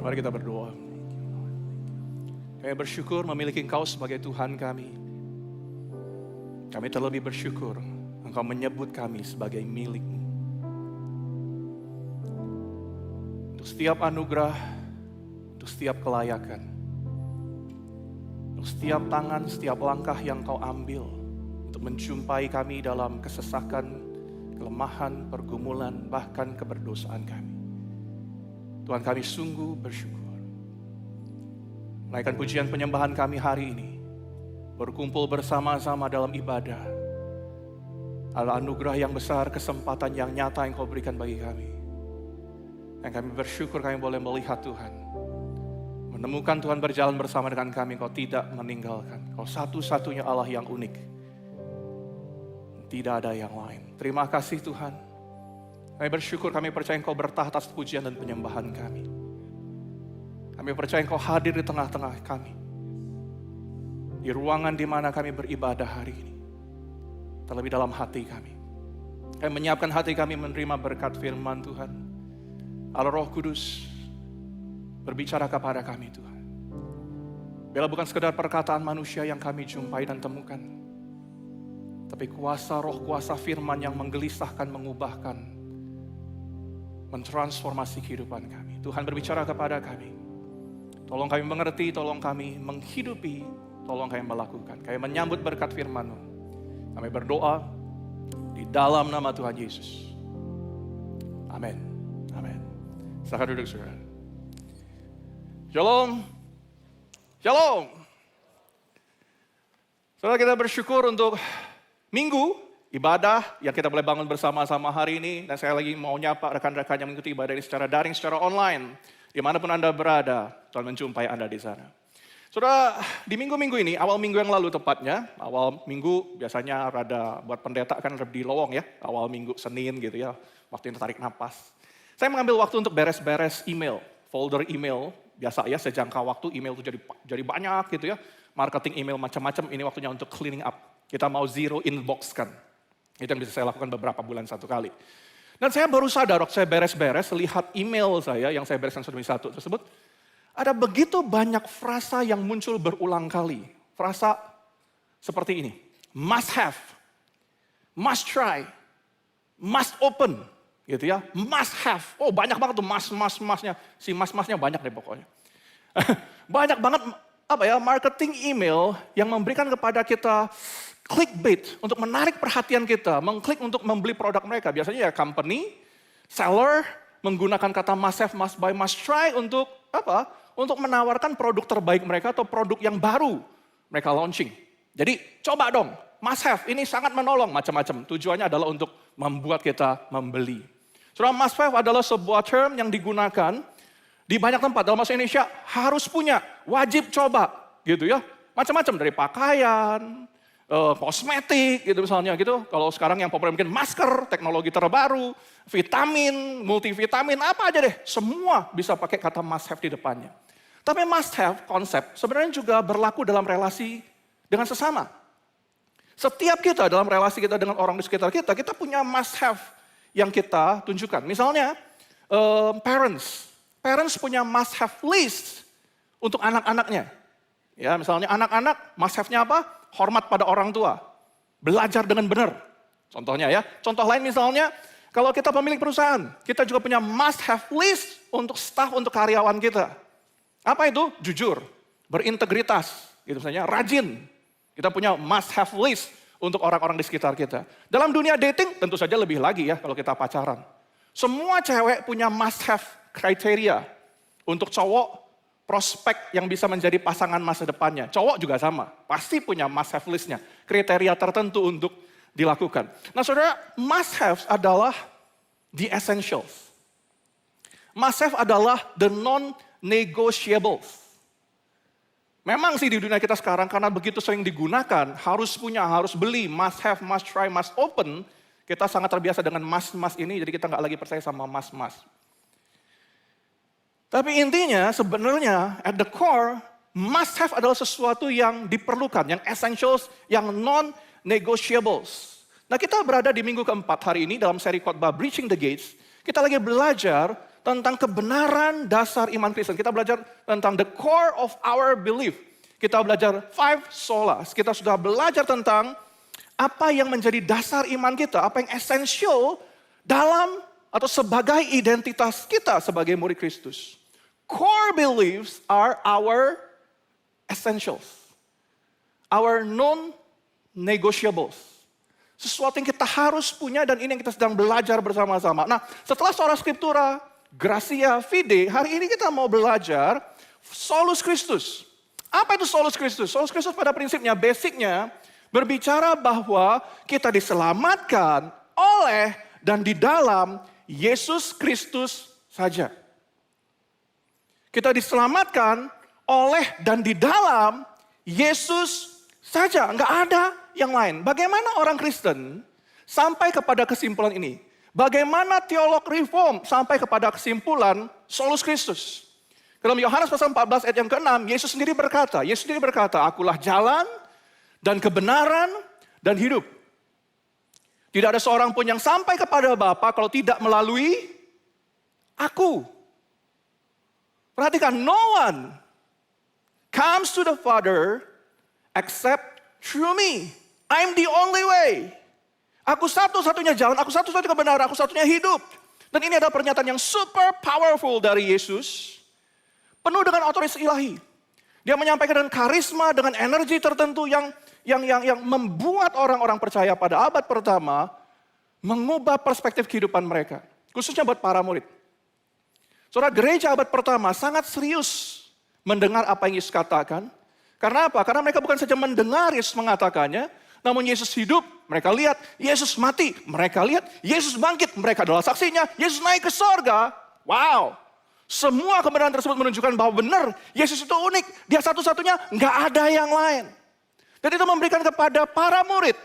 Mari kita berdoa. Kami bersyukur memiliki Engkau sebagai Tuhan kami. Kami terlebih bersyukur Engkau menyebut kami sebagai milik-Mu. Untuk setiap anugerah, untuk setiap kelayakan, untuk setiap tangan, setiap langkah yang Kau ambil untuk menjumpai kami dalam kesesakan, kelemahan, pergumulan, bahkan keberdosaan kami. Tuhan, kami sungguh bersyukur. Naikkan pujian penyembahan kami hari ini, berkumpul bersama-sama dalam ibadah, adalah anugerah yang besar, kesempatan yang nyata yang Kau berikan bagi kami. Dan kami bersyukur kami boleh melihat Tuhan, menemukan Tuhan berjalan bersama dengan kami. Kau tidak meninggalkan. Kau satu-satunya Allah yang unik. Tidak ada yang lain. Terima kasih Tuhan. Kami bersyukur, kami percaya Engkau bertahta atas pujian dan penyembahan kami. Kami percaya Engkau hadir di tengah-tengah kami. Di ruangan di mana kami beribadah hari ini. Terlebih dalam hati kami. Kami menyiapkan hati kami menerima berkat firman Tuhan. Allah Roh Kudus berbicara kepada kami Tuhan. Bila bukan sekedar perkataan manusia yang kami jumpai dan temukan, tapi kuasa roh, kuasa firman yang menggelisahkan, mengubahkan, mentransformasi kehidupan kami. Tuhan berbicara kepada kami. Tolong kami mengerti, tolong kami menghidupi, tolong kami melakukan. Kami menyambut berkat firman-Mu. Kami berdoa di dalam nama Tuhan Yesus. Amin. Amin. Silakan duduk, saudara. Shalom. Shalom. Saudara, kita bersyukur untuk minggu ibadah yang kita boleh bangun bersama-sama hari ini. Dan saya lagi mau nyapa rekan-rekan yang mengikuti ibadah ini secara daring, secara online. Dimanapun Anda berada, Tuhan menjumpai Anda di sana. Saudara, di minggu-minggu ini, awal minggu yang lalu tepatnya, awal minggu biasanya rada buat pendeta kan lebih lowong ya. Awal minggu Senin gitu ya, waktu ini tarik napas. Saya mengambil waktu untuk beres-beres email, folder email. Biasa ya, sejangka waktu email itu jadi banyak gitu ya. Marketing email macam-macam, ini waktunya untuk cleaning up. Kita mau zero inbox kan. Itu yang bisa saya lakukan beberapa bulan satu kali. Dan saya baru sadar waktu saya beres-beres, lihat email saya yang saya bereskan satu demi satu tersebut. Ada begitu banyak frasa yang muncul berulang kali. Frasa seperti ini. Must have, must try, must open. Gitu ya, must have. Oh banyak banget tuh must-nya. Si must-nya banyak deh pokoknya. Banyak banget marketing email yang memberikan kepada kita clickbait untuk menarik perhatian kita, mengklik untuk membeli produk mereka. Biasanya ya company, seller menggunakan kata must have, must buy, must try untuk apa? Untuk menawarkan produk terbaik mereka atau produk yang baru mereka launching. Jadi coba dong, must have ini sangat menolong macam-macam. Tujuannya adalah untuk membuat kita membeli. Saudara, must have adalah sebuah term yang digunakan di banyak tempat. Dalam bahasa Indonesia harus punya, wajib coba gitu ya. Macam-macam dari pakaian, kosmetik gitu misalnya gitu. Kalau sekarang yang populer mungkin masker, teknologi terbaru, vitamin, multivitamin, apa aja deh. Semua bisa pakai kata must have di depannya. Tapi must have konsep sebenarnya juga berlaku dalam relasi dengan sesama. Setiap kita dalam relasi kita dengan orang di sekitar kita, kita punya must have yang kita tunjukkan. Misalnya parents punya must have list untuk anak-anaknya. Ya, misalnya anak-anak must have-nya apa? Hormat pada orang tua. Belajar dengan benar. Contohnya ya. Contoh lain misalnya, kalau kita pemilik perusahaan, kita juga punya must have list untuk staff, untuk karyawan kita. Apa itu? Jujur, berintegritas, gitu misalnya, rajin. Kita punya must have list untuk orang-orang di sekitar kita. Dalam dunia dating tentu saja lebih lagi ya kalau kita pacaran. Semua cewek punya must have kriteria untuk cowok prospek yang bisa menjadi pasangan masa depannya. Cowok juga sama, pasti punya must have list-nya. Kriteria tertentu untuk dilakukan. Nah saudara, must have adalah the essentials. Must have adalah the non-negotiables. Memang sih di dunia kita sekarang karena begitu sering digunakan, harus punya, harus beli, must have, must try, must open. Kita sangat terbiasa dengan must ini, jadi kita nggak lagi percaya sama must. Tapi intinya sebenarnya at the core, must have adalah sesuatu yang diperlukan, yang essentials, yang non-negotiables. Nah kita berada di minggu keempat hari ini dalam seri khotbah Breaching the Gates, kita lagi belajar tentang kebenaran dasar iman Kristen. Kita belajar tentang the core of our belief. Kita belajar 5 solas. Kita sudah belajar tentang apa yang menjadi dasar iman kita, apa yang esensial dalam atau sebagai identitas kita sebagai murid Kristus. Core beliefs are our essentials. Our non-negotiables. Sesuatu yang kita harus punya dan ini yang kita sedang belajar bersama-sama. Nah, setelah sola scriptura, gratia, fide, hari ini kita mau belajar solus Christus. Apa itu solus Christus? Solus Christus pada prinsipnya, basicnya, berbicara bahwa kita diselamatkan oleh dan di dalam Yesus Kristus saja. Kita diselamatkan oleh dan di dalam Yesus saja. Enggak ada yang lain. Bagaimana orang Kristen sampai kepada kesimpulan ini? Bagaimana teolog reform sampai kepada kesimpulan solus Christus? Dalam Yohanes pasal 14 ayat yang ke-6, Yesus sendiri berkata, akulah jalan dan kebenaran dan hidup. Tidak ada seorang pun yang sampai kepada Bapa kalau tidak melalui aku. Perhatikan, no one comes to the Father except through me. I'm the only way. Aku satu-satunya jalan, aku satu-satunya kebenaran, aku satunya hidup. Dan ini adalah pernyataan yang super powerful dari Yesus. Penuh dengan otoritas ilahi. Dia menyampaikan dengan karisma, dengan energi tertentu yang membuat orang-orang percaya pada abad pertama mengubah perspektif kehidupan mereka. Khususnya buat para murid. Saudara, gereja abad pertama sangat serius mendengar apa yang Yesus katakan. Karena apa? Karena mereka bukan saja mendengar Yesus mengatakannya, namun Yesus hidup, mereka lihat. Yesus mati, mereka lihat. Yesus bangkit, mereka adalah saksinya. Yesus naik ke sorga. Wow! Semua kebenaran tersebut menunjukkan bahwa benar, Yesus itu unik. Dia satu-satunya, nggak ada yang lain. Dan itu memberikan kepada para murid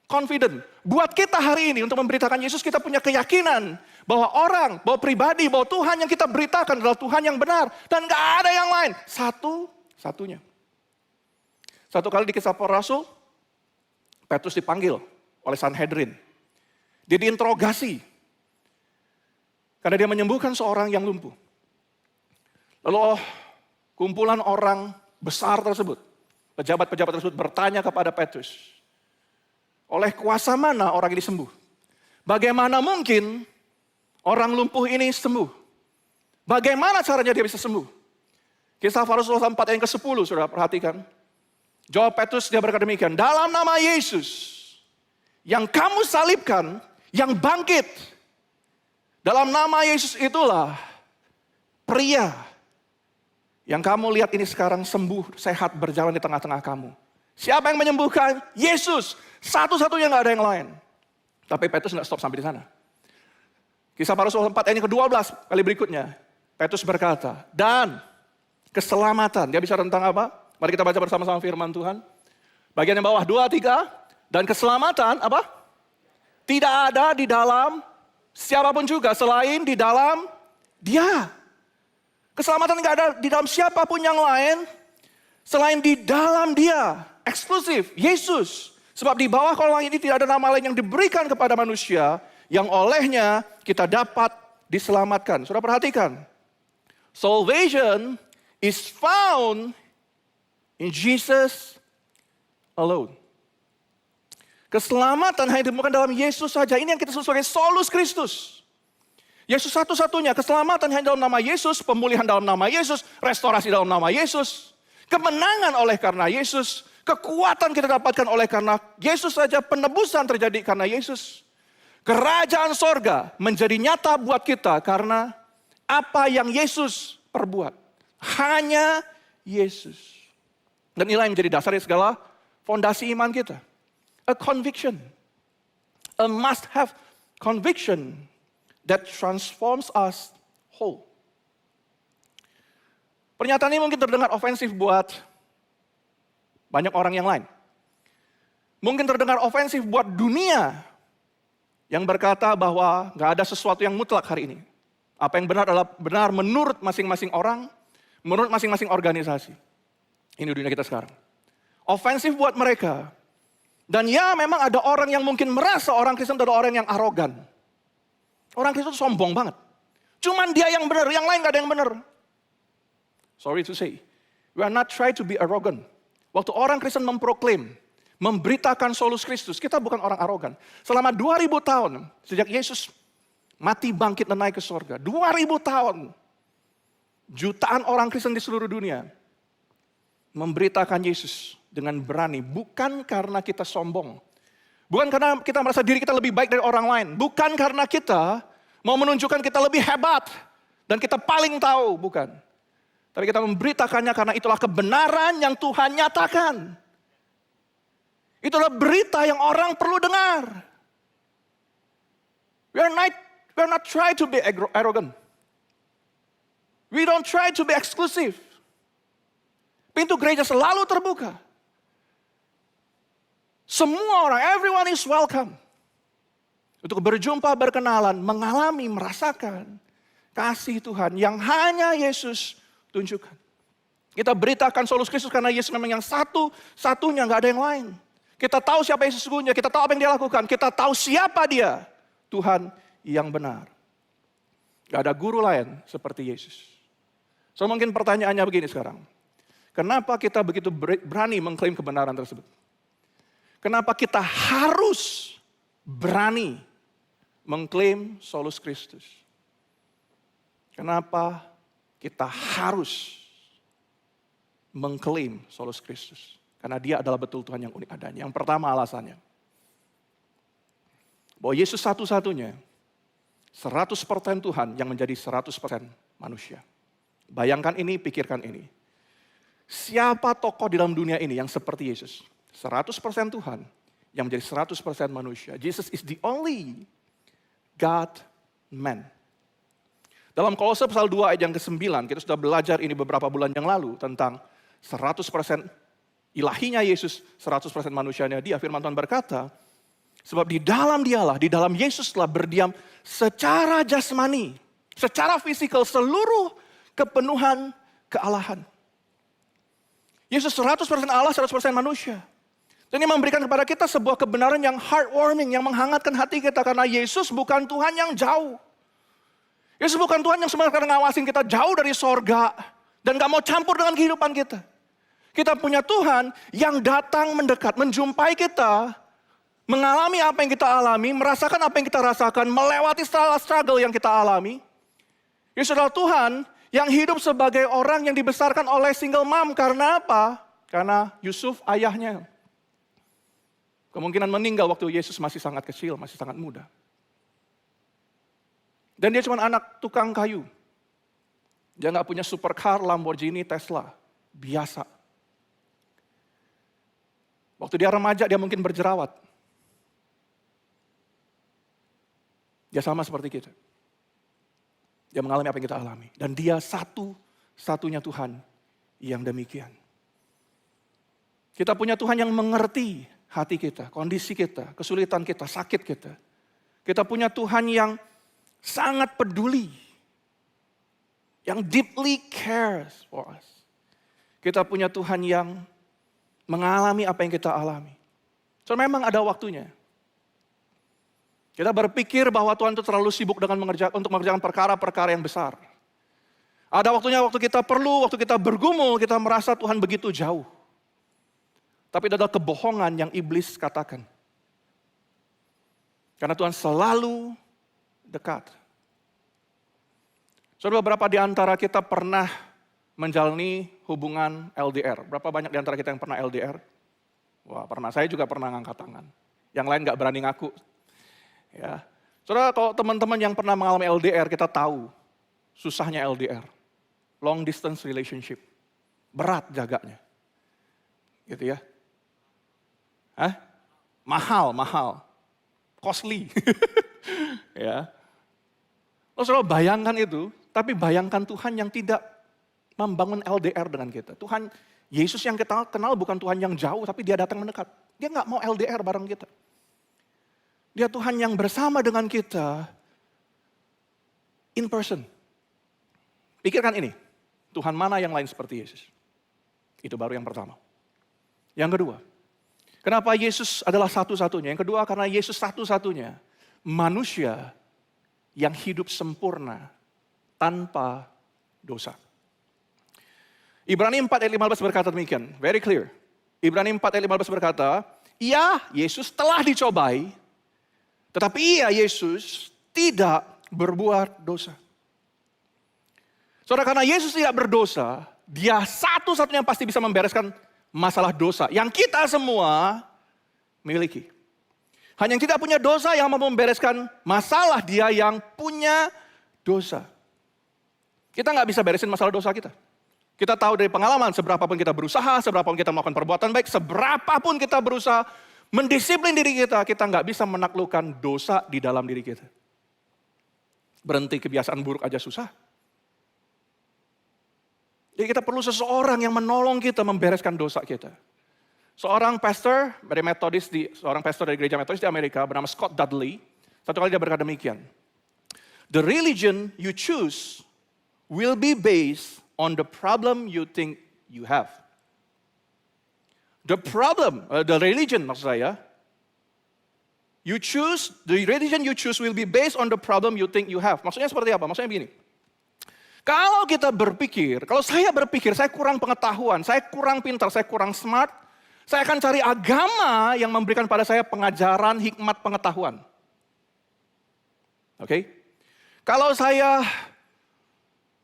confident. Buat kita hari ini untuk memberitakan Yesus, kita punya keyakinan bahwa bahwa pribadi, bahwa Tuhan yang kita beritakan adalah Tuhan yang benar. Dan nggak ada yang lain. Satu-satunya. Satu kali di Kisah Para Rasul, Petrus dipanggil oleh Sanhedrin. Dia diinterogasi. Karena dia menyembuhkan seorang yang lumpuh. Lalu kumpulan orang besar tersebut, pejabat-pejabat tersebut bertanya kepada Petrus, oleh kuasa mana orang ini sembuh? Bagaimana mungkin orang lumpuh ini sembuh? Bagaimana caranya dia bisa sembuh? Kisah Para Rasul 4 ayat ke-10, saudara perhatikan. Jawab Petrus, dia berkata demikian, dalam nama Yesus yang kamu salibkan, yang bangkit. Dalam nama Yesus itulah pria yang kamu lihat ini sekarang sembuh, sehat, berjalan di tengah-tengah kamu. Siapa yang menyembuhkan? Yesus. Satu-satunya nggak ada yang lain. Tapi Petrus nggak stop sampai di sana. Kisah Para Rasul 4 ayat yang ke-12 kali berikutnya. Petrus berkata, dan keselamatan. Dia bicara tentang apa? Mari kita baca bersama-sama firman Tuhan. Bagian yang bawah 2, 3. Dan keselamatan apa? Tidak ada di dalam siapapun juga selain di dalam Dia. Keselamatan nggak ada di dalam siapapun yang lain selain di dalam Dia. Eksklusif, Yesus. Sebab di bawah kolong ini tidak ada nama lain yang diberikan kepada manusia yang olehnya kita dapat diselamatkan. Saudara perhatikan. Salvation is found in Jesus alone. Keselamatan hanya ditemukan dalam Yesus saja. Ini yang kita sebut sebagai solus Christus. Yesus satu-satunya, keselamatan hanya dalam nama Yesus, pemulihan dalam nama Yesus, restorasi dalam nama Yesus, kemenangan oleh karena Yesus, kekuatan kita dapatkan oleh karena Yesus saja, penebusan terjadi karena Yesus. Kerajaan sorga menjadi nyata buat kita karena apa yang Yesus perbuat. Hanya Yesus. Dan inilah yang menjadi dasar dari segala fondasi iman kita. A conviction, a must-have conviction that transforms us whole. Pernyataan ini mungkin terdengar ofensif buat banyak orang yang lain. Mungkin terdengar ofensif buat dunia yang berkata bahwa gak ada sesuatu yang mutlak hari ini. Apa yang benar adalah benar menurut masing-masing orang, menurut masing-masing organisasi. Ini dunia kita sekarang. Ofensif buat mereka. Dan ya memang ada orang yang mungkin merasa orang Kristen adalah orang yang arogan. Orang Kristen itu sombong banget. Cuman dia yang benar, yang lain gak ada yang benar. Sorry to say, we are not trying to be arrogant. Waktu orang Kristen memproklaim, memberitakan solus Kristus, kita bukan orang arogan. Selama 2000 tahun, sejak Yesus mati, bangkit, dan naik ke surga. 2000 tahun, jutaan orang Kristen di seluruh dunia memberitakan Yesus dengan berani. Bukan karena kita sombong. Bukan karena kita merasa diri kita lebih baik dari orang lain. Bukan karena kita mau menunjukkan kita lebih hebat dan kita paling tahu, bukan. Tapi kita memberitakannya karena itulah kebenaran yang Tuhan nyatakan. Itulah berita yang orang perlu dengar. We are not trying to be arrogant. We don't try to be exclusive. Pintu gereja selalu terbuka. Semua orang, everyone is welcome. Untuk berjumpa, berkenalan, mengalami, merasakan kasih Tuhan yang hanya Yesus tunjukkan. Kita beritakan solus Kristus karena Yesus memang yang satu-satunya, gak ada yang lain. Kita tahu siapa Yesus sesungguhnya, kita tahu apa yang dia lakukan, kita tahu siapa dia. Tuhan yang benar. Gak ada guru lain seperti Yesus. So mungkin pertanyaannya begini sekarang. Kenapa kita begitu berani mengklaim kebenaran tersebut? Kenapa kita harus berani mengklaim solus Kristus? Kenapa kita harus mengklaim solus Kristus? Karena dia adalah betul Tuhan yang unik adanya. Yang pertama alasannya, bahwa Yesus satu-satunya 100% Tuhan yang menjadi 100% manusia. Bayangkan ini, pikirkan ini. Siapa tokoh di dalam dunia ini yang seperti Yesus? 100% Tuhan yang menjadi 100% manusia. Jesus is the only God-man. Dalam Kolose pasal 2 ayat yang ke-9, kita sudah belajar ini beberapa bulan yang lalu tentang 100% ilahinya Yesus, 100% manusianya dia. Firman Tuhan berkata, sebab di dalam dialah, di dalam Yesus telah berdiam secara jasmani, secara fisikal seluruh kepenuhan kealahan. Yesus 100% Allah, 100% manusia. Dan ini memberikan kepada kita sebuah kebenaran yang heartwarming, yang menghangatkan hati kita. Karena Yesus bukan Tuhan yang jauh. Yesus bukan Tuhan yang sebenarnya ngawasin kita jauh dari sorga. Dan gak mau campur dengan kehidupan kita. Kita punya Tuhan yang datang mendekat, menjumpai kita. Mengalami apa yang kita alami, merasakan apa yang kita rasakan, melewati struggle yang kita alami. Yesus adalah Tuhan yang hidup sebagai orang yang dibesarkan oleh single mom. Karena apa? Karena Yusuf ayahnya kemungkinan meninggal waktu Yesus masih sangat kecil, masih sangat muda. Dan dia cuma anak tukang kayu. Dia gak punya supercar, Lamborghini, Tesla. Biasa. Waktu dia remaja dia mungkin berjerawat. Dia sama seperti kita. Dia mengalami apa yang kita alami. Dan dia satu-satunya Tuhan yang demikian. Kita punya Tuhan yang mengerti hati kita, kondisi kita, kesulitan kita, sakit kita. Kita punya Tuhan yang sangat peduli. Yang deeply cares for us. Kita punya Tuhan yang mengalami apa yang kita alami. So memang ada waktunya. Kita berpikir bahwa Tuhan itu terlalu sibuk dengan mengerjakan perkara-perkara yang besar. Ada waktunya waktu kita perlu, waktu kita bergumul, kita merasa Tuhan begitu jauh. Tapi itu adalah kebohongan yang iblis katakan. Karena Tuhan selalu dekat. Saudara, beberapa di antara kita pernah menjalani hubungan LDR. Berapa banyak di antara kita yang pernah LDR? Wah, pernah. Saya juga pernah ngangkat tangan. Yang lain gak berani ngaku. Ya, saudara, kalau teman-teman yang pernah mengalami LDR, kita tahu susahnya LDR, long distance relationship, berat jaganya, gitu ya, mahal, costly, ya. Lo saudara bayangkan itu, tapi bayangkan Tuhan yang tidak membangun LDR dengan kita. Tuhan Yesus yang kita kenal bukan Tuhan yang jauh, tapi dia datang mendekat. Dia nggak mau LDR bareng kita. Dia Tuhan yang bersama dengan kita in person. Pikirkan ini, Tuhan mana yang lain seperti Yesus? Itu baru yang pertama. Yang kedua, kenapa Yesus adalah satu-satunya? Yang kedua, karena Yesus satu-satunya manusia yang hidup sempurna tanpa dosa. Ibrani 4 ayat 15 berkata demikian, very clear. Ibrani 4 ayat 15 berkata, ia, Yesus telah dicobai, tetapi ia, Yesus, tidak berbuat dosa. Saudara, karena Yesus tidak berdosa, dia satu-satunya yang pasti bisa membereskan masalah dosa yang kita semua miliki. Hanya yang tidak punya dosa yang mau membereskan masalah dia yang punya dosa. Kita nggak bisa beresin masalah dosa kita. Kita tahu dari pengalaman, seberapapun kita berusaha, seberapapun kita melakukan perbuatan baik, seberapapun kita berusaha mendisiplin diri kita, kita nggak bisa menaklukkan dosa di dalam diri kita. Berhenti kebiasaan buruk aja susah. Jadi kita perlu seseorang yang menolong kita membereskan dosa kita. Seorang pastor dari gereja Metodis di Amerika bernama Scott Dudley, satu kali dia berkata demikian. The religion you choose will be based on the problem you think you have. The religion maksud saya, the religion you choose will be based on the problem you think you have. Maksudnya seperti apa? Maksudnya begini. Kalau kita berpikir, kalau saya berpikir saya kurang pengetahuan, saya kurang pintar, saya kurang smart, saya akan cari agama yang memberikan pada saya pengajaran, hikmat, pengetahuan. Oke? Kalau saya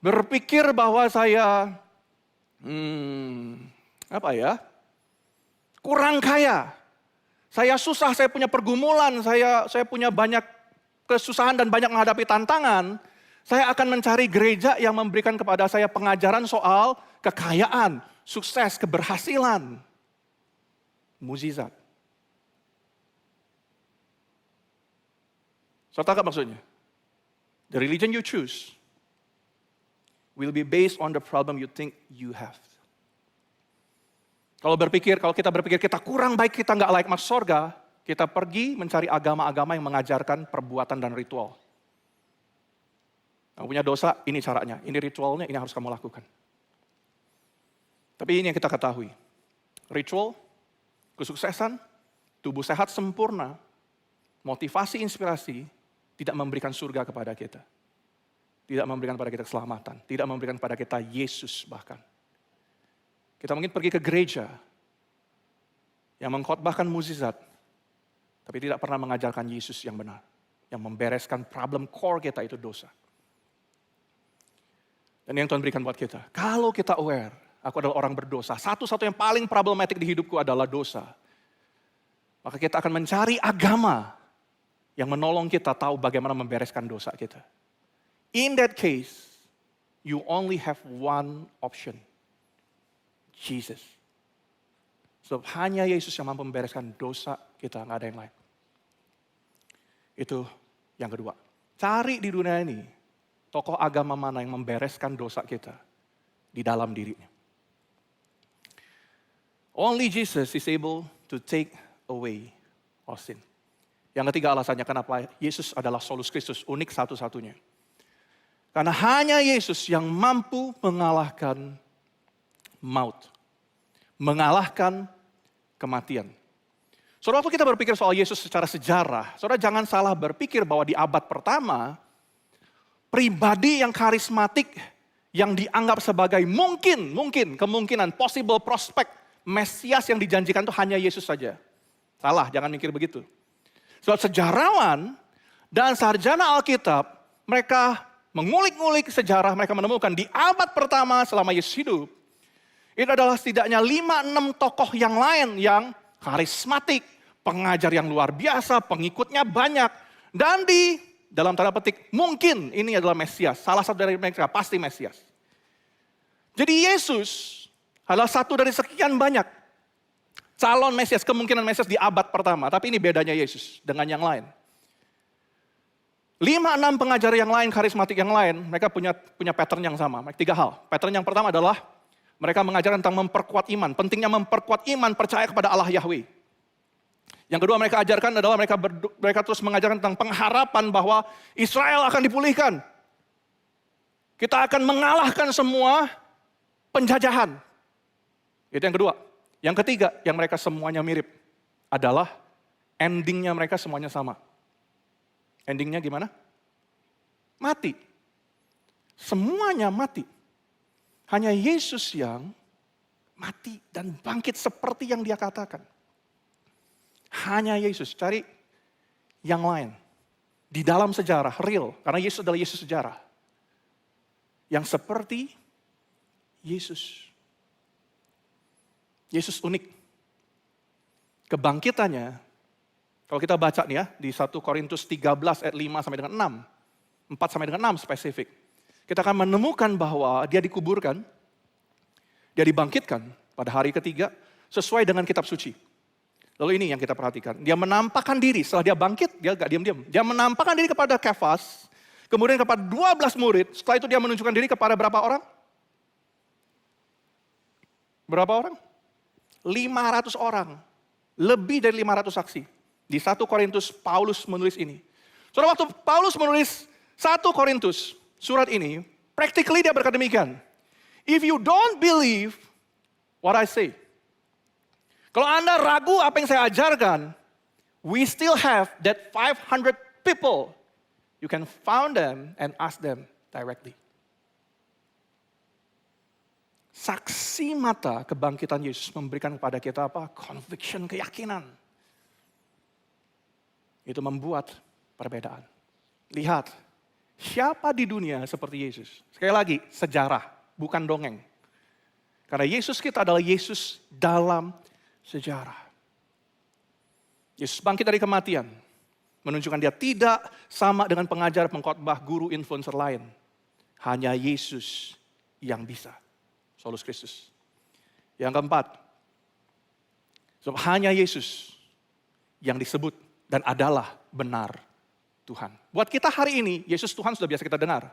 berpikir bahwa saya kurang kaya, saya susah, saya punya pergumulan, saya punya banyak kesusahan dan banyak menghadapi tantangan, saya akan mencari gereja yang memberikan kepada saya pengajaran soal kekayaan, sukses, keberhasilan, mukjizat. Saya tahu maksudnya. The religion you choose will be based on the problem you think you have. Kalau kita berpikir kita kurang baik, kita nggak layak masuk surga, kita pergi mencari agama-agama yang mengajarkan perbuatan dan ritual. Kamu punya dosa, ini caranya, ini ritualnya, ini harus kamu lakukan. Tapi ini yang kita ketahui. Ritual, kesuksesan, tubuh sehat sempurna, motivasi, inspirasi, tidak memberikan surga kepada kita. Tidak memberikan kepada kita keselamatan. Tidak memberikan kepada kita Yesus bahkan. Kita mungkin pergi ke gereja yang mengkhotbahkan mukjizat, tapi tidak pernah mengajarkan Yesus yang benar. Yang membereskan problem core kita itu dosa. Dan yang Tuhan berikan buat kita, kalau kita aware, aku adalah orang berdosa, satu-satu yang paling problematik di hidupku adalah dosa. Maka kita akan mencari agama yang menolong kita tahu bagaimana membereskan dosa kita. In that case, you only have one option. Jesus. Sebab hanya Yesus yang mampu membereskan dosa kita, nggak ada yang lain. Itu yang kedua. Cari di dunia ini, tokoh agama mana yang membereskan dosa kita di dalam dirinya. Only Jesus is able to take away our sin. Yang ketiga alasannya kenapa Yesus adalah solus Kristus, unik satu-satunya. Karena hanya Yesus yang mampu mengalahkan maut. Mengalahkan kematian. Saudara, waktu kita berpikir soal Yesus secara sejarah, saudara jangan salah berpikir bahwa di abad pertama, pribadi yang karismatik, yang dianggap sebagai kemungkinan, possible prospect, Mesias yang dijanjikan itu hanya Yesus saja. Salah, jangan mikir begitu. Sebab sejarawan dan sarjana Alkitab, mereka mengulik-ngulik sejarah, mereka menemukan di abad pertama selama Yesus hidup, itu adalah setidaknya 5-6 tokoh yang lain yang karismatik, pengajar yang luar biasa, pengikutnya banyak. Dan di dalam tanda petik, mungkin ini adalah Mesias. Salah satu dari mereka pasti Mesias. Jadi Yesus adalah satu dari sekian banyak calon Mesias, kemungkinan Mesias di abad pertama. Tapi ini bedanya Yesus dengan yang lain. 5-6 pengajar yang lain, karismatik yang lain, mereka punya pattern yang sama. 3 hal. Pattern yang pertama adalah mereka mengajarkan tentang memperkuat iman. Pentingnya memperkuat iman, percaya kepada Allah Yahweh. Yang kedua mereka ajarkan adalah mereka terus mengajarkan tentang pengharapan bahwa Israel akan dipulihkan. Kita akan mengalahkan semua penjajahan. Itu yang kedua. Yang ketiga, yang mereka semuanya mirip adalah endingnya mereka semuanya sama. Endingnya gimana? Mati. Semuanya mati. Hanya Yesus yang mati dan bangkit seperti yang dia katakan. Hanya Yesus, cari yang lain. Di dalam sejarah, real. Karena Yesus adalah Yesus sejarah. Yang seperti Yesus. Yesus unik. Kebangkitannya, kalau kita baca nih ya, di 1 Korintus 13 ayat 5 sampai dengan 6. 4 sampai dengan 6 spesifik. Kita akan menemukan bahwa dia dikuburkan, dia dibangkitkan pada hari ketiga, sesuai dengan kitab suci. Lalu ini yang kita perhatikan. Dia menampakkan diri, setelah dia bangkit, dia gak diam-diam. Dia menampakkan diri kepada Kefas, kemudian kepada 12 murid, setelah itu dia menunjukkan diri kepada berapa orang? Berapa orang? 500 orang. Lebih dari 500 saksi. Di 1 Korintus, Paulus menulis ini. Saudara, waktu Paulus menulis 1 Korintus, surat ini, practically dia berkata demikian. If you don't believe what I say, kalau Anda ragu apa yang saya ajarkan, we still have that 500 people. You can found them and ask them directly. Saksi mata kebangkitan Yesus memberikan kepada kita apa? Conviction, keyakinan. Itu membuat perbedaan. Lihat, siapa di dunia seperti Yesus? Sekali lagi, sejarah, bukan dongeng. Karena Yesus kita adalah Yesus dalam sejarah. Yesus bangkit dari kematian, menunjukkan dia tidak sama dengan pengajar, pengkhotbah, guru, influencer lain. Hanya Yesus yang bisa. Solus Kristus. Yang keempat, hanya Yesus yang disebut dan adalah benar Tuhan. Buat kita hari ini, Yesus Tuhan sudah biasa kita dengar.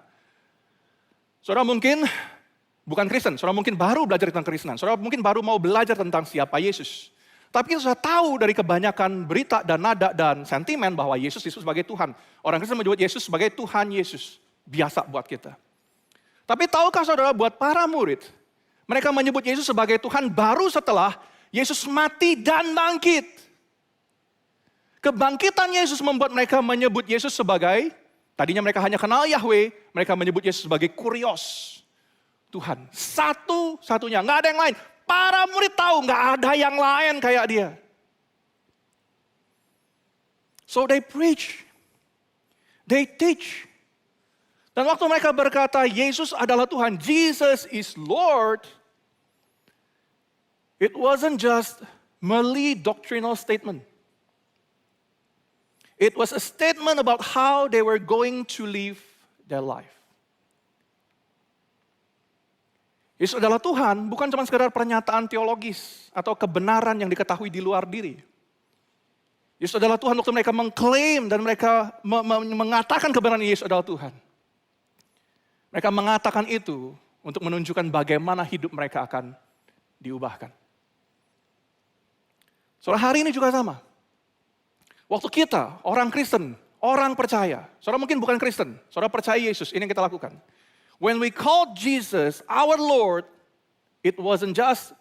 Saudara mungkin bukan Kristen, saudara mungkin baru belajar tentang Kristenan, saudara mungkin baru mau belajar tentang siapa Yesus. Tapi kita sudah tahu dari kebanyakan berita dan nada dan sentimen bahwa Yesus disebut sebagai Tuhan. Orang Kristen menyebut Yesus sebagai Tuhan Yesus. Biasa buat kita. Tapi tahukah saudara buat para murid, mereka menyebut Yesus sebagai Tuhan baru setelah Yesus mati dan bangkit. Kebangkitan Yesus membuat mereka menyebut Yesus sebagai, tadinya mereka hanya kenal Yahweh, mereka menyebut Yesus sebagai Kurios. Tuhan, satu-satunya, nggak ada yang lain. Para murid tahu nggak ada yang lain kayak dia. So they preach, they teach. Dan waktu mereka berkata Yesus adalah Tuhan, Jesus is Lord, it wasn't just merely doctrinal statement. It was a statement about how they were going to live their life. Yesus adalah Tuhan bukan cuma sekedar pernyataan teologis atau kebenaran yang diketahui di luar diri. Yesus adalah Tuhan waktu mereka mengklaim dan mereka mengatakan kebenaran Yesus adalah Tuhan. Mereka mengatakan itu untuk menunjukkan bagaimana hidup mereka akan diubahkan. Saudara, hari ini juga sama. Waktu kita, orang Kristen, orang percaya. Saudara mungkin bukan Kristen, saudara percaya Yesus, ini yang kita lakukan. When we called Jesus our Lord, it wasn't just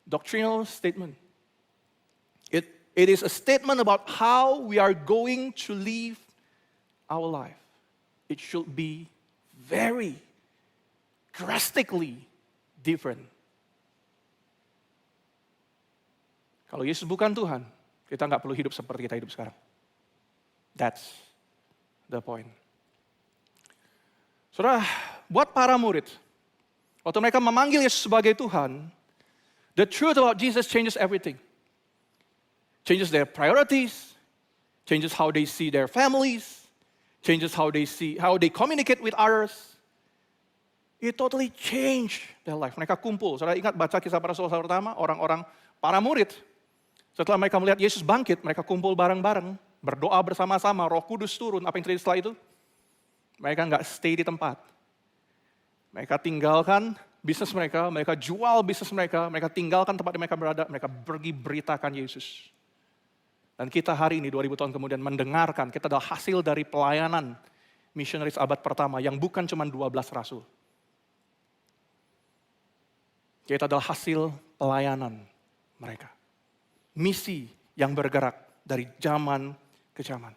doctrinal statement. It is a statement about how we are going to live our life. It should be very drastically different. Kalau Yesus bukan Tuhan, kita nggak perlu hidup seperti kita hidup sekarang. That's the point. Saudara, buat para murid, waktu mereka memanggil Yesus sebagai Tuhan, the truth about Jesus changes everything. Changes their priorities, changes how they see their families, changes how they communicate with others. It totally changed their life. Mereka kumpul. Saudara ingat baca kisah para rasul pertama, orang-orang para murid. Setelah mereka melihat Yesus bangkit, mereka kumpul bareng-bareng, berdoa bersama-sama, Roh Kudus turun. Apa yang terjadi setelah itu? Mereka nggak stay di tempat. Mereka tinggalkan bisnis mereka, mereka jual bisnis mereka tinggalkan tempat di mereka berada, mereka pergi beritakan Yesus. Dan kita hari ini 2000 tahun kemudian mendengarkan, kita adalah hasil dari pelayanan missionaries abad pertama yang bukan cuma 12 rasul. Kita adalah hasil pelayanan mereka. Misi yang bergerak dari zaman ke zaman.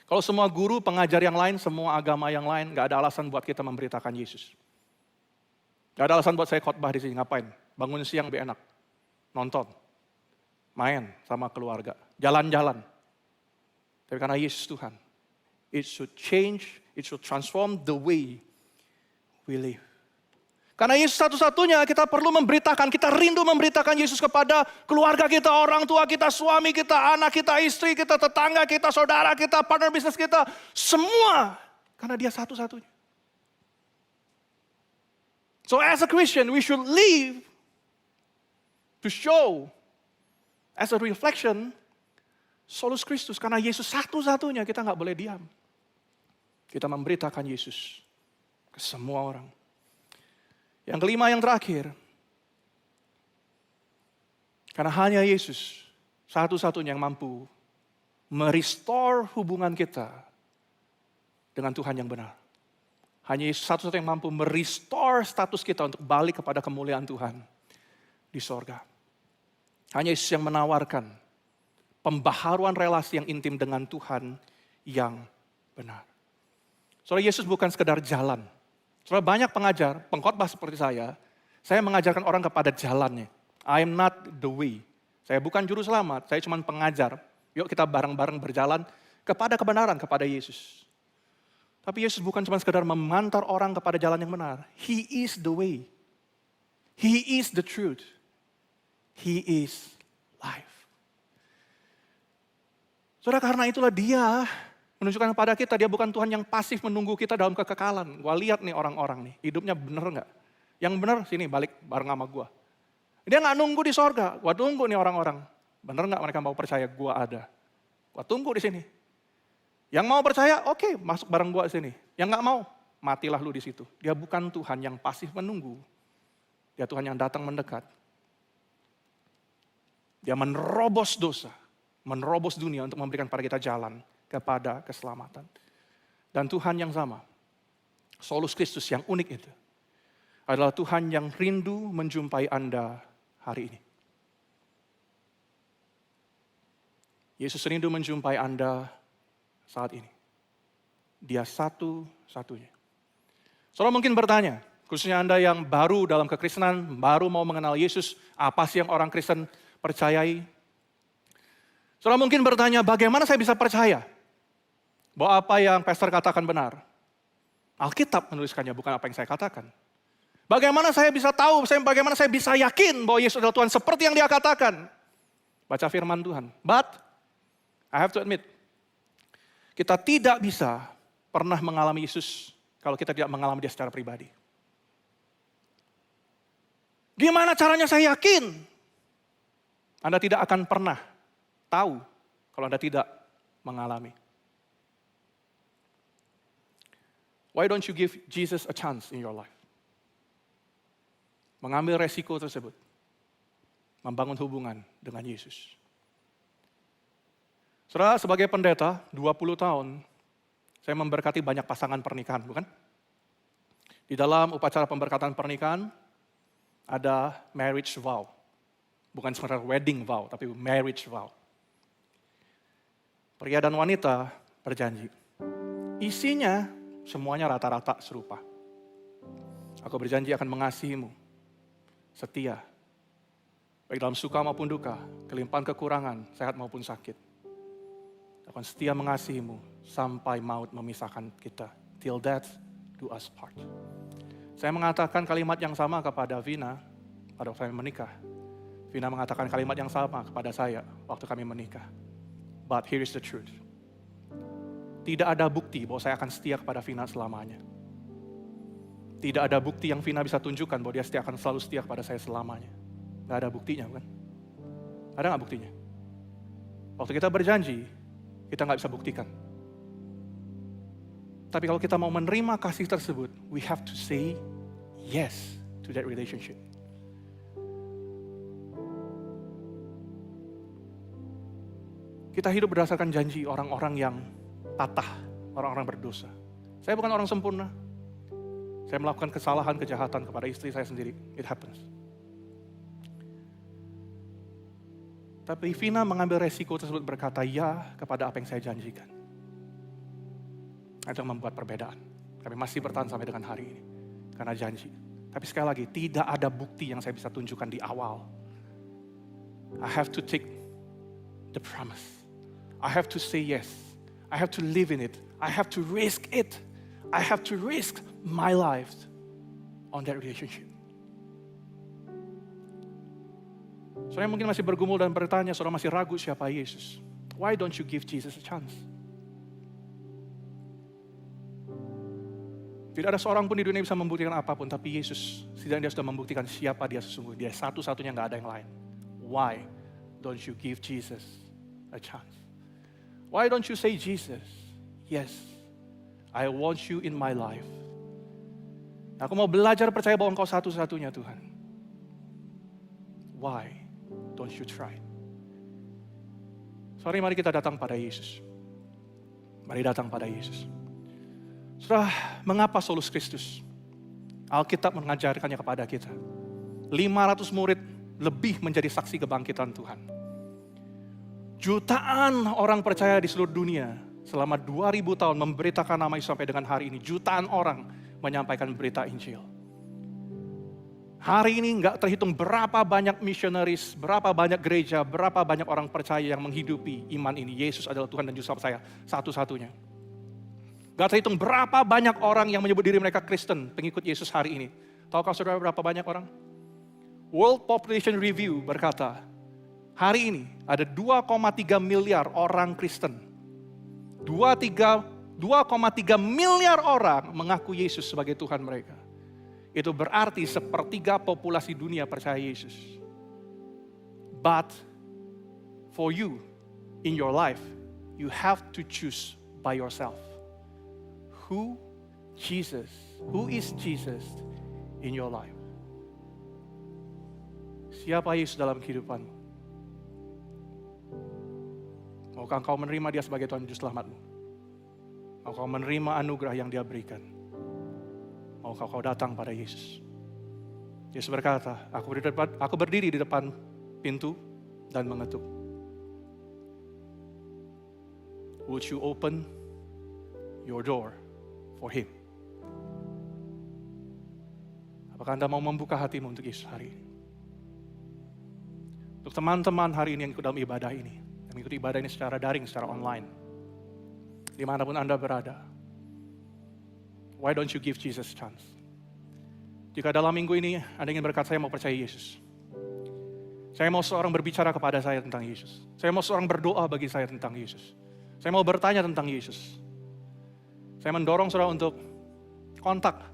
Kalau semua guru, pengajar yang lain, semua agama yang lain, nggak ada alasan buat kita memberitakan Yesus. Nggak ada alasan buat saya khotbah di sini, ngapain? Bangun siang lebih enak, nonton, main sama keluarga, jalan-jalan. Tapi karena Yesus Tuhan, it should change, it should transform the way we live. Karena Yesus satu-satunya kita perlu memberitakan, kita rindu memberitakan Yesus kepada keluarga kita, orang tua kita, suami kita, anak kita, istri kita, tetangga kita, saudara kita, partner bisnis kita, semua. Karena dia satu-satunya. So as a Christian, we should live to show as a reflection solus Christus. Karena Yesus satu-satunya, kita nggak boleh diam. Kita memberitakan Yesus ke semua orang. Yang kelima, yang terakhir. Karena hanya Yesus satu-satunya yang mampu merestore hubungan kita dengan Tuhan yang benar. Hanya Yesus satu-satunya yang mampu merestore status kita untuk balik kepada kemuliaan Tuhan di sorga. Hanya Yesus yang menawarkan pembaharuan relasi yang intim dengan Tuhan yang benar. Soalnya Yesus bukan sekedar jalan. Soalnya banyak pengajar, pengkhotbah seperti saya mengajarkan orang kepada jalannya. I am not the way. Saya bukan juru selamat, saya cuma pengajar. Yuk kita bareng-bareng berjalan kepada kebenaran, kepada Yesus. Tapi Yesus bukan cuma sekedar mengantar orang kepada jalan yang benar. He is the way. He is the truth. He is life. Saudara, karena itulah dia menunjukkan kepada kita, dia bukan Tuhan yang pasif menunggu kita dalam kekekalan. Gua lihat nih orang-orang nih, hidupnya bener gak? Yang bener, sini balik bareng sama gua. Dia gak nunggu di sorga, gua tunggu nih orang-orang. Bener gak mereka mau percaya gua ada? Gua tunggu di sini. Yang mau percaya, oke, masuk bareng gua sini. Yang gak mau, matilah lu di situ. Dia bukan Tuhan yang pasif menunggu. Dia Tuhan yang datang mendekat. Dia menerobos dosa, menerobos dunia untuk memberikan pada kita jalan kepada keselamatan. Dan Tuhan yang sama, solus Kristus yang unik itu, adalah Tuhan yang rindu menjumpai Anda hari ini. Yesus rindu menjumpai Anda saat ini. Dia satu-satunya. Saudara mungkin bertanya, khususnya Anda yang baru dalam kekristenan, baru mau mengenal Yesus, apa sih yang orang Kristen percayai? Saudara mungkin bertanya, bagaimana saya bisa percaya bahwa apa yang pastor katakan benar? Alkitab menuliskannya, bukan apa yang saya katakan. Bagaimana saya bisa tahu, bagaimana saya bisa yakin bahwa Yesus adalah Tuhan seperti yang dia katakan? Baca firman Tuhan. But, I have to admit, kita tidak bisa pernah mengalami Yesus kalau kita tidak mengalami dia secara pribadi. Gimana caranya saya yakin? Anda tidak akan pernah tahu kalau Anda tidak mengalami. Why don't you give Jesus a chance in your life? Mengambil resiko tersebut. Membangun hubungan dengan Yesus. Saudara, sebagai pendeta, 20 tahun, saya memberkati banyak pasangan pernikahan, bukan? Di dalam upacara pemberkatan pernikahan, ada marriage vow. Bukan sekedar wedding vow, tapi marriage vow. Pria dan wanita berjanji. Isinya semuanya rata-rata serupa. Aku berjanji akan mengasihimu, setia, baik dalam suka maupun duka, kelimpahan kekurangan, sehat maupun sakit. Aku akan setia mengasihimu sampai maut memisahkan kita. Till death do us part. Saya mengatakan kalimat yang sama kepada Vina pada waktu kami menikah. Vina mengatakan kalimat yang sama kepada saya waktu kami menikah. But here is the truth. Tidak ada bukti bahwa saya akan setia kepada Vina selamanya. Tidak ada bukti yang Vina bisa tunjukkan bahwa dia akan selalu setia kepada saya selamanya. Gak ada buktinya, bukan? Ada gak buktinya? Waktu kita berjanji, kita gak bisa buktikan. Tapi kalau kita mau menerima kasih tersebut, we have to say yes to that relationship. Kita hidup berdasarkan janji orang-orang yang patah, orang-orang berdosa. Saya bukan orang sempurna. Saya melakukan kesalahan, kejahatan kepada istri saya sendiri. It happens. Tapi Vina mengambil resiko tersebut berkata ya kepada apa yang saya janjikan. Itu yang membuat perbedaan. Kami masih bertahan sampai dengan hari ini. Karena janji. Tapi sekali lagi, tidak ada bukti yang saya bisa tunjukkan di awal. I have to take the promise. I have to say yes. I have to live in it. I have to risk it. I have to risk my life on that relationship. Saudara mungkin masih bergumul dan bertanya, saudara masih ragu siapa Yesus. Why don't you give Jesus a chance? Tidak ada seorang pun di dunia bisa membuktikan apapun, tapi Yesus setidaknya dia sudah membuktikan siapa dia sesungguhnya. Dia satu-satunya, nggak ada yang lain. Why don't you give Jesus a chance? Why don't you say, Jesus, yes, I want you in my life. Aku mau belajar percaya bahwa Engkau satu-satunya Tuhan. Why don't you try? Sorry, mari kita datang pada Yesus. Mari datang pada Yesus. Saudara, mengapa Solus Christus? Alkitab mengajarkannya kepada kita. 500 murid lebih menjadi saksi kebangkitan Tuhan. Jutaan orang percaya di seluruh dunia selama 2000 tahun memberitakan nama Yesus sampai dengan hari ini. Jutaan orang menyampaikan berita Injil. Hari ini nggak terhitung berapa banyak misionaris, berapa banyak gereja, berapa banyak orang percaya yang menghidupi iman ini. Yesus adalah Tuhan dan Juru Selamat saya, satu-satunya. Gak terhitung berapa banyak orang yang menyebut diri mereka Kristen, pengikut Yesus hari ini. Tahukah saudara berapa banyak orang? World Population Review berkata, hari ini ada 2,3 miliar orang Kristen. 2,3 miliar orang mengaku Yesus sebagai Tuhan mereka. Itu berarti sepertiga populasi dunia percaya Yesus. But for you, in your life, you have to choose by yourself. Who is Jesus in your life? Siapa Yesus dalam kehidupanmu? Maukah engkau menerima dia sebagai Tuhan Juru Selamatmu? Maukah kau menerima anugerah yang dia berikan? Maukah kau datang pada Yesus? Yesus berkata, aku berdiri di depan pintu dan mengetuk. Would you open your door for Him? Apakah Anda mau membuka hatimu untuk Yesus hari ini? Untuk teman-teman hari ini yang ikut dalam ibadah ini, yang mengikuti ibadah ini secara daring, secara online, dimanapun Anda berada, why don't you give Jesus a chance? Jika dalam minggu ini Anda ingin berkata, saya mau percaya Yesus. Saya mau seorang berbicara kepada saya tentang Yesus. Saya mau seorang berdoa bagi saya tentang Yesus. Saya mau bertanya tentang Yesus. Saya mendorong saudara untuk kontak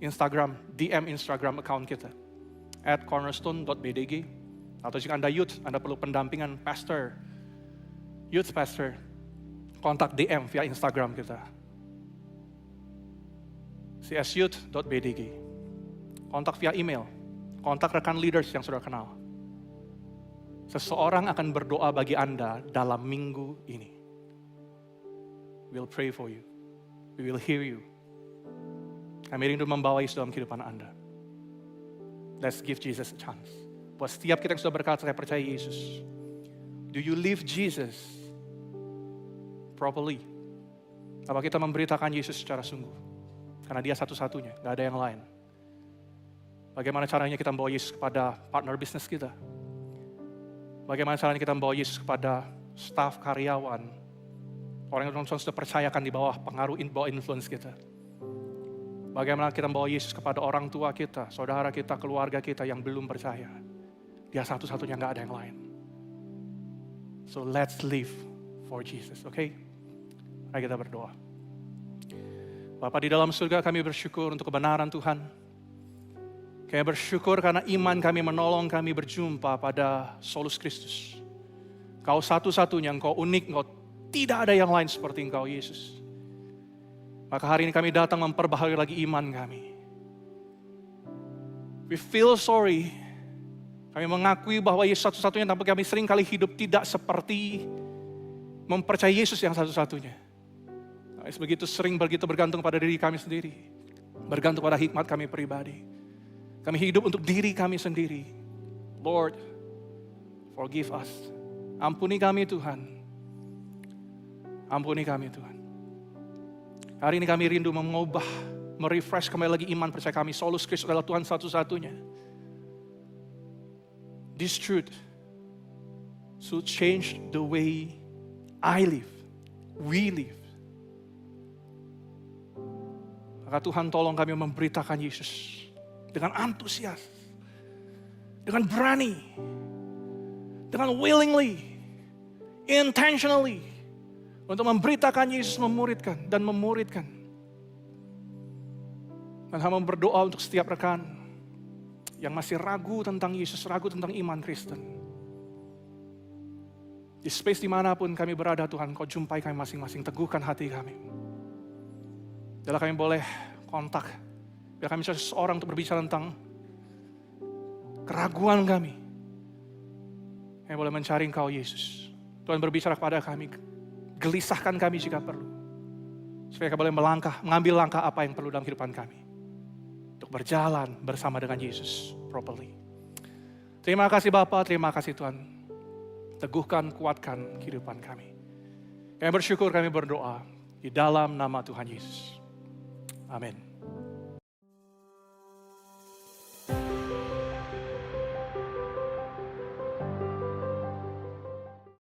Instagram, DM Instagram account kita @cornerstone.bdg. Atau jika Anda youth, Anda perlu pendampingan pastor, youth pastor, kontak DM via Instagram kita csyouth.bdg. Kontak via email, kontak rekan leaders yang saudara kenal. Seseorang akan berdoa bagi Anda dalam minggu ini. We'll pray for you. We will hear you. Kami rindu membawa Yesus dalam kehidupan Anda. Let's give Jesus a chance. Buat setiap kita yang sudah berkata, saya percaya Yesus. Do you live Jesus properly? Apa kita memberitakan Yesus secara sungguh? Karena dia satu-satunya, gak ada yang lain. Bagaimana caranya kita membawa Yesus kepada partner bisnis kita? Bagaimana caranya kita membawa Yesus kepada staf, karyawan, orang yang sudah percayakan di bawah pengaruh, bawah influence kita? Bagaimana kita membawa Yesus kepada orang tua kita, saudara kita, keluarga kita yang belum percaya? Dia satu-satunya, gak ada yang lain. So let's live for Jesus, okay? Mari kita berdoa. Bapa di dalam surga, kami bersyukur untuk kebenaran Tuhan. Kami bersyukur karena iman kami menolong kami berjumpa pada Solus Christus. Kau satu-satunya, Engkau unik, Engkau tidak ada yang lain seperti Engkau Yesus. Maka hari ini kami datang memperbaharui lagi iman kami. We feel sorry. Kami mengakui bahwa Yesus satu-satunya, tapi kami sering kali hidup tidak seperti mempercayai Yesus yang satu-satunya. Kami begitu sering bergantung pada diri kami sendiri. Bergantung pada hikmat kami pribadi. Kami hidup untuk diri kami sendiri. Lord, forgive us. Ampuni kami Tuhan. Ampuni kami Tuhan. Hari ini kami rindu mengubah, merefresh kembali lagi iman percaya kami. Solus Kristus adalah Tuhan satu-satunya. This truth should change the way I live, we live. Maka Tuhan tolong kami memberitakan Yesus dengan antusias, dengan berani, dengan willingly, intentionally, untuk memberitakan Yesus, memuridkan dan memuridkan. Dan hamba berdoa untuk setiap rekan yang masih ragu tentang Yesus, ragu tentang iman Kristen. Di space dimanapun kami berada, Tuhan, Kau jumpai kami masing-masing, teguhkan hati kami. Bila kami boleh kontak, bila kami seseorang untuk berbicara tentang keraguan kami, kami boleh mencari Engkau, Yesus. Tuhan berbicara kepada kami, gelisahkan kami jika perlu. Supaya kami boleh mengambil langkah apa yang perlu dalam kehidupan kami. Untuk berjalan bersama dengan Yesus properly. Terima kasih Bapa, terima kasih Tuhan. Teguhkan, kuatkan kehidupan kami. Kami bersyukur, kami berdoa di dalam nama Tuhan Yesus. Amin.